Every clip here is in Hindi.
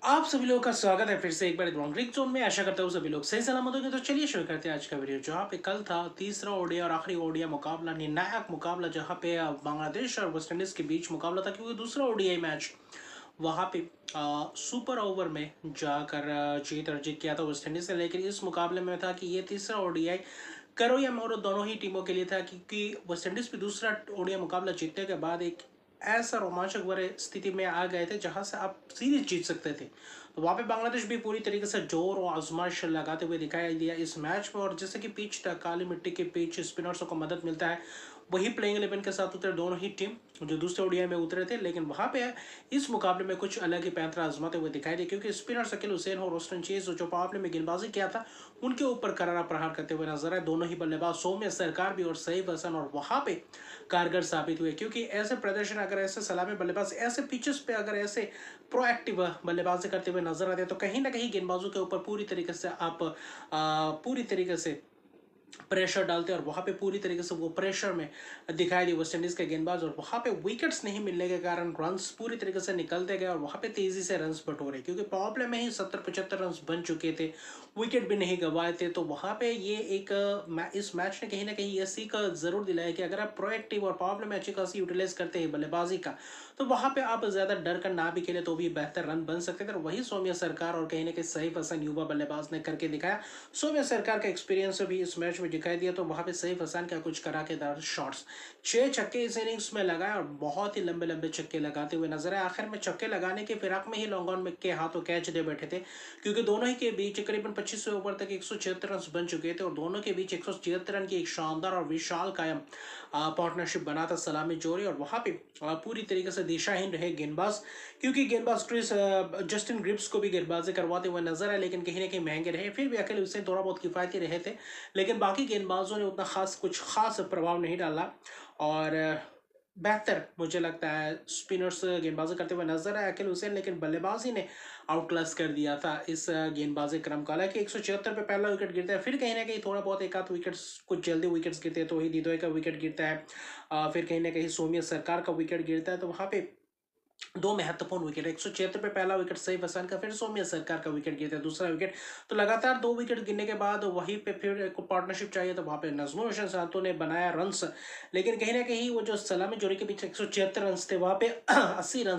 आप सभी लोगों का स्वागत है फिर से एक बार ग्रीक जोन में। आशा करता हूँ सभी लोग सही सलामत होंगे। तो चलिए शुरू करते हैं आज का वीडियो, जहाँ पे कल था तीसरा ओडिया और आखिरी ओडिया मुकाबला, निर्णायक मुकाबला, जहाँ पे बांग्लादेश और वेस्ट इंडीज के बीच मुकाबला था, क्योंकि दूसरा ओडीआई मैच वहाँ पे सुपर ओवर में जाकर जीत अर्जित किया था वेस्ट इंडीज ने। लेकिन इस मुकाबले में था कि ये तीसरा ओडीआई करो या मरो दोनों ही टीमों के लिए था, क्योंकि वेस्ट इंडीज भी दूसरा ओडीआई मुकाबला जीतने के बाद एक ऐसा रोमांचक भरे स्थिति में आ गए थे जहां से आप सीरीज जीत सकते थे। तो वहां पे बांग्लादेश भी पूरी तरीके से जोर और आजमाइश लगाते हुए दिखाई दिया इस मैच में। और जैसे कि पिच था, काली मिट्टी के पिच, स्पिनर्सों को मदद मिलता है, वही प्लेइंग 11 के साथ उतरे दोनों ही टीम जो दूसरे ओडीआई में उतरे थे। लेकिन वहां पे इस मुकाबले में कुछ अलग ही पैंतरा आजमाते हुए दिखाई दिए, क्योंकि स्पिनर शकील हुसैन और रोस्टन चेज जो पावर प्ले में गेंदबाजी किया था, उनके ऊपर करारा प्रहार करते हुए नजर आए दोनों ही बल्लेबाज सौम्य सरकार भी और सईद हसन, और वहां पे कारगर साबित हुए। क्योंकि ऐसे प्रदर्शन, अगर ऐसे सलामी बल्लेबाज ऐसे पिचेस पे अगर ऐसे प्रोएक्टिव बल्लेबाजी करते हुए नजर आते हैं, तो कहीं ना कहीं गेंदबाजों के ऊपर पूरी तरीके से आप पूरी तरीके से प्रेशर डालते हैं। और वहां पे पूरी तरीके से वो प्रेशर में दिखाई दी वेस्ट इंडीज के गेंदबाज, और वहां पे विकेट्स नहीं मिलने के कारण रन्स पूरी तरीके से निकलते गए, और वहां पे तेजी से रन्स बटोरे, क्योंकि पावर प्ले में ही 70-75 रन्स बन चुके थे, विकेट भी नहीं गंवाए थे। तो वहां पे ये एक इस मैच ने कहीं ना कहीं ये सीख जरूर दिलाया कि अगर आप प्रोएक्टिव और पावर प्ले में अच्छी खासी यूटिलाइज करते हैं बल्लेबाजी का, तो वहां पे आप ज्यादा डर कर ना भी खेले तो भी बेहतर रन बन सकते थे। और वही सौम्य सरकार और कहीं ना कहीं सईफ हसन युवा बल्लेबाज ने करके दिखाया। सौम्य सरकार का एक्सपीरियंस भी इस मैच में दिखाई दिया। तो वहां पे सईफ हसन का कुछ करा के दार शॉट्स, 6 छक्के इस इनिंग्स में लगाए, और बहुत ही लंबे लंबे छक्के लगाते हुए नजर आए। आखिर में छक्के लगाने के फिराक में ही लॉन्ग ऑन में के हाथों कैच दे बैठे थे, क्योंकि दोनों ही के बीच करीबन 25वें ओवर तक 176 रन बन चुके थे, और दोनों के बीच 176 रन की एक शानदार और विशाल कायम पार्टनरशिप बना था सलामी जोड़ी। और वहां पे पूरी तरीके से दिशाहीन रहे गेंदबाज, क्योंकि गेंदबाज क्रिस जस्टिन ग्रिप्स को भी गेंदबाजी करवाते हुए नजर आए, लेकिन कहीं ना कहीं महंगे रहे। फिर भी अकेले उससे थोड़ा बहुत किफायती रहे थे, लेकिन बाकी गेंदबाजों ने उतना कुछ खास प्रभाव नहीं डाला। और बेहतर मुझे लगता है स्पिनर्स गेंदबाजी करते हुए नजर आए अकेले हुसैन, लेकिन बल्लेबाजी ने आउट क्लास कर दिया था इस गेंदबाजी क्रम का। हालांकि 176 पे पहला विकेट गिरता है, फिर कहीं ना कहीं थोड़ा बहुत एक आध विकेट, कुछ जल्दी विकेट्स गिरते हैं, तो ही दिदोय का विकेट गिरता है, फिर कहीं ना कहीं सौम्य सरकार का विकेट गिरता है। तो वहां पे दो महत्वपूर्ण विकेट, 176 पे पहला विकेट सईफ हसन का, फिर सौम्य सरकार का विकेट गिरता है दूसरा विकेट। तो लगातार दो विकेट गिरने के बाद वहीं पे फिर एक पार्टनरशिप चाहिए, तो वहां पे नजमुल हसन साहतों ने बनाया रन्स। लेकिन कहीं ना कहीं वो जो सलामी जोड़ी के पीछे 176 रन थे, वहां पे 80 रन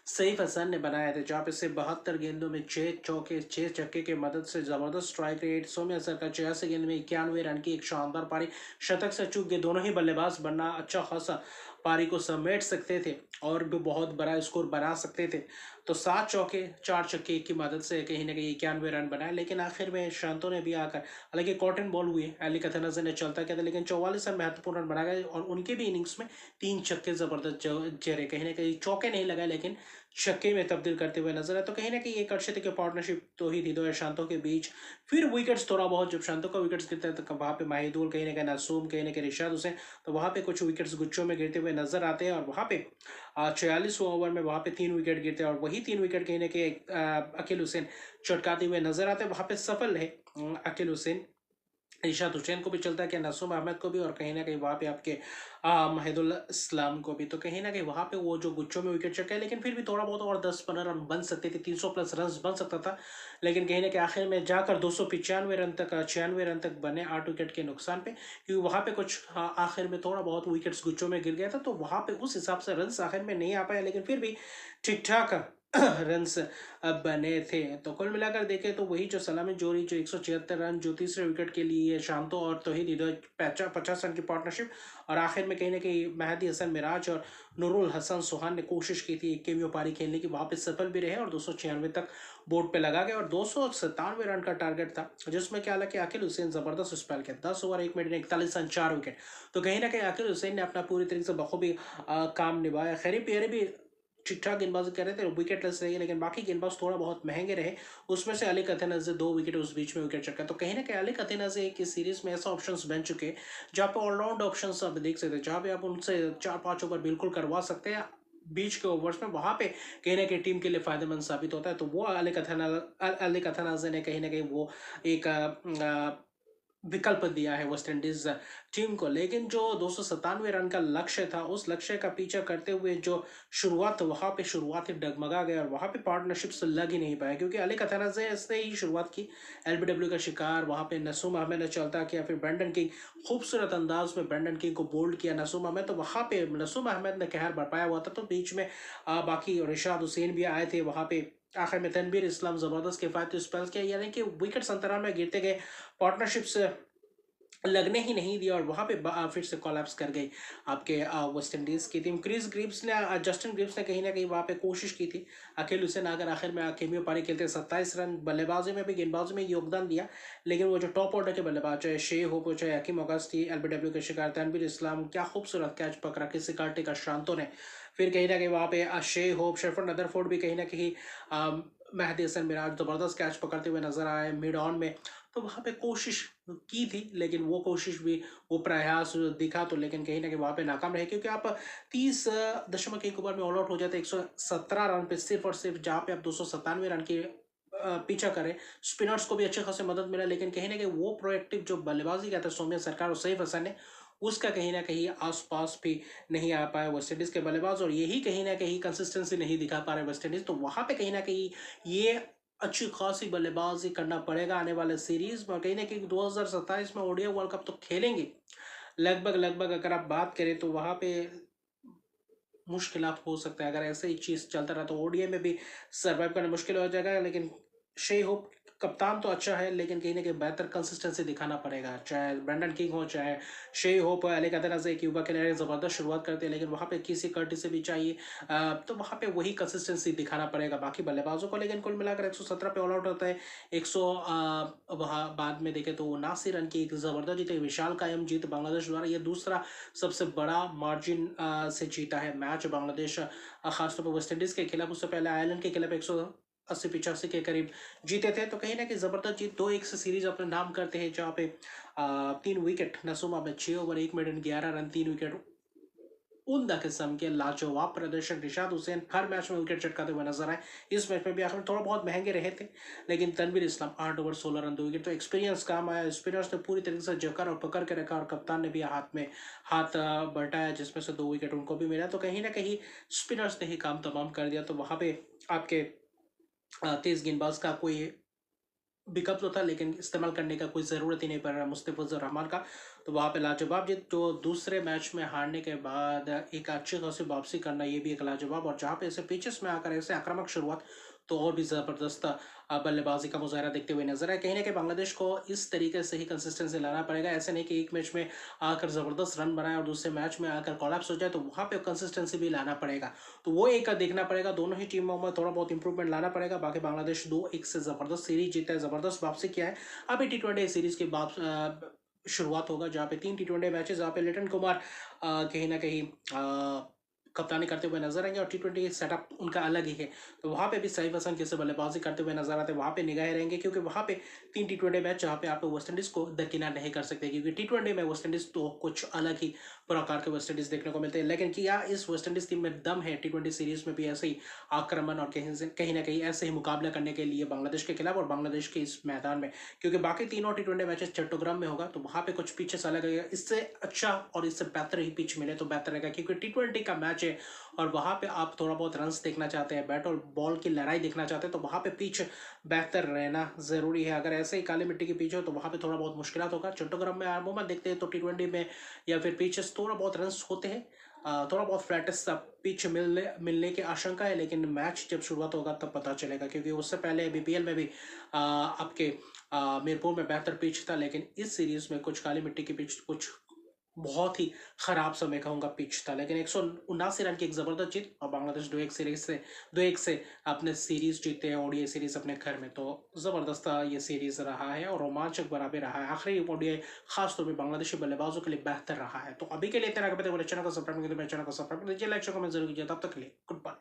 सईफ हसन ने बनाए थे, जहाँ पे से 72 गेंदों में 6 चौके 6 छक्के की मदद से जबरदस्त स्ट्राइक रेट, सौम्य सरकार 86 गेंद में 91 रन की एक शानदार पारी, शतक से चूक गए दोनों ही बल्लेबाज, बनना अच्छा खासा पारी को समेट सकते थे और भी बहुत बड़ा स्कोर बना सकते थे। तो 7 चौके 4 छक्के की मदद से कहीं ना कहीं 91 रन बनाए। लेकिन आखिर में शांतो ने भी आकर, हालांकि कॉटन बॉल हुई, अली कथनजर ने चलता किया था, लेकिन 44 रन महत्वपूर्ण रन बना गए, और उनके भी इनिंग्स में 3 छक्के जबरदस्त चेहरे, कहीं ना कहीं चौके नहीं लगाए लेकिन छक्के में तब्दील करते हुए नजर आए। तो कहीं ना कहीं एक अच्छे की पार्टनरशिप तो ही थी दो या शांतों के बीच। फिर विकेट्स थोड़ा बहुत, जब शांतों का विकेट्स गिरता है तो वहां पे माहिदुल, कहीं ना कहीं नासूम, कहीं ना कहीं रिशाद हुसैन, तो वहां पे कुछ विकेट्स गुच्छों में गिरते हुए नजर आते हैं। और वहां पे 46वें ओवर में वहां पे 3 विकेट गिरते हैं, और वही 3 विकेट कहीं ना कहीं अकील हुसैन चटकाते हुए नजर आते हैं। वहां पे सफल है अकील हुसैन, इशाद हुसैन को भी चलता है कि नासूम अहमद को भी, और कहीं ना कहीं वहाँ पे आपके माहिदुल इस्लाम को भी। तो कहीं ना कहीं वहाँ पे वो जो गुच्छों में विकेट चटका है, लेकिन फिर भी थोड़ा बहुत और 10-15 रन बन सकते थे, 300 प्लस रन बन सकता था। लेकिन कहीं ना कहीं आखिर में जाकर 295 रन तक, 96 रन तक बने 8 विकेट के नुकसान पे, क्योंकि वहाँ पे कुछ आखिर में थोड़ा बहुत विकेट्स गुच्छों में गिर गया था, तो वहाँ पे उस हिसाब से रन आखिर में नहीं आ पाए, लेकिन फिर भी ठीक ठाक रन्स बने थे। तो कुल मिलाकर देखें तो वही जो सलामी जोड़ी, जो 176 रन, जो तीसरे विकेट के लिए शांतो और तौहीद हृदय 50 रन की पार्टनरशिप, और आखिर में कहीं ना कहीं मेहदी हसन मिराज और नूरुल हसन सुहान ने कोशिश की थी एक केमियो पारी खेलने की, वहां पे सफल भी रहे और 296 तक बोर्ड पे लगा गए, और 297 रन का टारगेट था, जिसमें क्या हालांकि आकिल हुसैन जबरदस्त स्पेल किया, 10 ओवर 1 मिनट 41 रन 4 विकेट। तो कहीं ना कहीं आकिल हुसैन ने अपना पूरी तरीके से बखूबी काम निभाया। खैरी पेरे भी ठीक ठाक गेंदबाजी कर रहे थे, विकेट लेस रही, लेकिन बाकी गेंदबाज थोड़ा बहुत महंगे रहे। उसमें से अली कथेनज़े 2 विकेट उस बीच में विकेट चटका। तो कहीं ना कहीं अली कथेनज़े की सीरीज में ऐसा ऑप्शंस बन चुके हैं जहाँ पे ऑलराउंड ऑप्शंस आप देख सकते हैं, जहाँ पे आप उनसे 4-5 ओवर बिल्कुल करवा सकते हैं बीच के ओवर्स में, वहां पे कहीं ना कहीं टीम के लिए फायदेमंद साबित होता है। तो वो अली कथेनज़े ने कहीं ना कहीं वो एक विकल्प दिया है वेस्ट इंडीज टीम को। लेकिन जो 297 रन का लक्ष्य था, उस लक्ष्य का पीछा करते हुए जो शुरुआत, वहां पे शुरुआत ही डगमगा गया और वहां पे पार्टनरशिप्स लग ही नहीं पाया, क्योंकि अली कथाना से ही शुरुआत की। एलबीडब्ल्यू का शिकार वहां पे नसूम अहमद ने चलता किया, फिर ब्रेंडन किंग, खूबसूरत अंदाज में ब्रेंडन किंग को बोल्ड किया नसूम अहमद, तो वहां पे नसूम अहमद ने कहर बरपाया हुआ था। तो बीच में बाकी रिशाद हुसैन भी आए थे वहां पे। आखिर में तनवीर इस्लाम जबरदस्त किफायती स्पेल्स किया, यानी कि विकेट अंतराल में गिरते गए, पार्टनरशिप्स लगने ही नहीं दिया और वहां पे फिर से कोलैप्स कर गई आपके वेस्ट इंडीज की टीम। क्रिस ग्रीव्स ने जस्टिन ग्रीव्स ने कहीं ना कहीं वहां पे कोशिश की थी। अखिल हुसैन अगर आखिर में केमियो पारी खेलते 27 रन, बल्लेबाजी में भी गेंदबाजी में योगदान दिया, लेकिन वो जो टॉप ऑर्डर के बल्लेबाज, चाहे शे हो चाहे हकीम ऑगस्टी, एलबीडब्ल्यू के शिकार तनवीर इस्लाम, क्या खूबसूरत कैच पकड़ा किसी कार्टे का शांतों ने। फिर कहीं ना कहीं वहां पे शे होप, शेफर्ड नदरफोर्ड भी कहीं ना कहीं मेहदी हसन मिराज जबरदस्त कैच पकड़ते हुए नजर आए मिड ऑन में। तो वहां पे कोशिश की थी, लेकिन वो कोशिश भी, वो प्रयास दिखा तो, लेकिन कहीं ना कहीं वहां पे नाकाम रहे, क्योंकि आप 30.1 ओवर में ऑल आउट हो जाते 117 रन पे, सिर्फ और सिर्फ, जहां पे आप 297 रन की पीछा करें। स्पिनर्स को भी अच्छे खासे मदद मिला, लेकिन कहीं ना कहीं वो प्रोएक्टिव जो बल्लेबाजी कहते हैं सौम्य सरकार और सईफ हसन ने, उसका कहीं ना कहीं आसपास भी नहीं आ पाया वेस्ट इंडीज के बल्लेबाज, और यही कहीं ना कहीं कंसिस्टेंसी नहीं दिखा पा रहे वेस्ट इंडीज। तो वहां पे कहीं ना कहीं ये अच्छी खासी बल्लेबाजी करना पड़ेगा आने वाले सीरीज में, और कहीं ना कहीं 2027 में ओडीआई वर्ल्ड कप तो खेलेंगे लगभग लगभग। अगर आप बात करें तो वहां पे मुश्किलात हो सकता है, अगर ऐसे ही चीज चलता रहा तो ओडीआई में भी सर्वाइव करना मुश्किल हो जाएगा। लेकिन शे होप कप्तान तो अच्छा है, लेकिन कहीं ना कहीं बेहतर कंसिस्टेंसी दिखाना पड़ेगा, चाहे ब्रेंडन किंग हो चाहे शे होप हो। अली कदर से क्यूबा के लिए जबरदस्त शुरुआत करते हैं, लेकिन वहां पे किसी कर्टी से भी चाहिए, तो वहां पे वही कंसिस्टेंसी दिखाना पड़ेगा बाकी बल्लेबाजों को। लेकिन कुल मिलाकर 117 पे ऑल आउट होता है। 100 वहां बाद में देखे तो 79 रन की एक जबरदस्त जीत, विशाल कायम जीत बांग्लादेश द्वारा, ये दूसरा सबसे बड़ा मार्जिन से जीता है मैच बांग्लादेश, खासतौर पर वेस्ट इंडीज के खिलाफ। उससे पहले आयरलैंड के खिलाफ 180-85 के करीब जीते थे। तो कहीं ना कहीं जबरदस्त जीत, 2-1 से सीरीज अपने नाम करते हैं, जहाँ पे 3 विकेट नसूमा में 6 ओवर 1 मिनट 11 रन, 3 विकेट, उम्दा किस्म के लाजवाब प्रदर्शन। रिशाद हुसैन हर मैच में विकेट चटकाते हुए नजर आए। इस मैच में भी आखिर थोड़ा बहुत महंगे रहे थे, लेकिन तनवीर इस्लाम 8 ओवर 16 रन 2 विकेट, तो एक्सपीरियंस काम आया। स्पिनर्स ने पूरी तरीके से जकड़ और पकड़ के रखा, और कप्तान ने भी हाथ में हाथ बटाया, जिसमें से 2 विकेट उनको भी मिला। तो कहीं ना कहीं स्पिनर्स ने ही काम तमाम कर दिया। तो वहां पे आपके तेज गेंदबाज का कोई विकल्प तो था, लेकिन इस्तेमाल करने का कोई ज़रूरत ही नहीं पड़ रहा मुस्तफिजुर रहमान का। तो वहाँ पे लाजवाब जीत, जो दूसरे मैच में हारने के बाद एक अच्छी खासी वापसी करना, ये भी एक लाजवाब। और जहाँ पे ऐसे पिचेस में आकर ऐसे आक्रामक शुरुआत, तो और भी ज़बरदस्त बल्लेबाजी का मुजाहरा देखते हुए नजर आए। कहीं ना कहीं बांग्लादेश को इस तरीके से ही कंसिस्टेंसी लाना पड़ेगा, ऐसे नहीं कि एक मैच में आकर ज़बरदस्त रन बनाए और दूसरे मैच में आकर कोलैप्स हो जाए, तो वहाँ पे कंसिस्टेंसी भी लाना पड़ेगा। तो वो एक देखना पड़ेगा, दोनों ही टीमों में थोड़ा बहुत इंप्रूवमेंट लाना पड़ेगा। बाकी बांग्लादेश 2-1 से जबरदस्त सीरीज जीता है, जबरदस्त वापसी किया है। अभी T20 सीरीज की शुरुआत होगा, जहाँ पे 3 T20 मैचेस, जहाँ पे लिटन कुमार कहीं ना कहीं कप्तानी करते हुए नजर आएंगे, और T20 सेटअप उनका अलग ही है। तो वहाँ पे भी सईफ हसन कैसे बल्लेबाजी करते हुए नजर आते हैं, वहाँ पे निगाहें रहेंगे, क्योंकि वहाँ पे 3 T20 मैच, जहाँ पे आप वेस्ट इंडीज को दरकिनार नहीं कर सकते, क्योंकि T20 में वेस्ट इंडीज तो कुछ अलग ही प्रकार के वेस्ट इंडीज देखने को मिलते हैं। लेकिन क्या इस वेस्ट इंडीज टीम में दम है T20 सीरीज में भी ऐसे ही आक्रमण और कहीं ना कहीं ऐसे ही मुकाबला करने के लिए बांग्लादेश के खिलाफ और बांग्लादेश के इस मैदान में, क्योंकि बाकी तीनों T20 मैचेस चट्टोग्राम में होगा, तो वहाँ पे कुछ पिचेस अलग है। इससे अच्छा और इससे बेहतर ही पिच मिले तो बेहतर रहेगा, क्योंकि T20 का मैच है और वहाँ पे आप थोड़ा बहुत रन्स देखना चाहते हैं, बैट और बॉल की लड़ाई देखना चाहते हैं, तो वहाँ पे पिच बेहतर रहना ज़रूरी है। अगर ऐसे ही काली मिट्टी की पिच हो तो वहाँ पे थोड़ा बहुत मुश्किल होगा। चट्टोग्राम में अमूमन देखते हैं तो T20 में या फिर पिचेस थोड़ा बहुत रन्स होते हैं, थोड़ा बहुत फ्लैटेस्ट पिच मिलने की आशंका है, लेकिन मैच जब शुरुआत होगा तब पता चलेगा, क्योंकि उससे पहले बीपीएल में भी आपके मीरपुर में बेहतर पिच था, लेकिन इस सीरीज में कुछ काली मिट्टी की पिच, कुछ बहुत ही खराब समय कहूंगा पिच था। लेकिन 179 रन की एक जबरदस्त जीत, और बांग्लादेश 2-1 से अपने सीरीज जीते हैं, ओडीआई सीरीज अपने घर में। तो जबरदस्त ये सीरीज रहा है और रोमांचक बराबर रहा है। आखिरी ओडीआई खासतौर पर बांग्लादेशी बल्लेबाजों के लिए बेहतर रहा है। तो अभी के लिए इतना, चैनल को सब्सक्राइब कर दीजिए, मेरे चैनल को सब्सक्राइब कर दीजिए, लाइक कमेंट जरूर कीजिए। तब तक के लिए गुड बाय।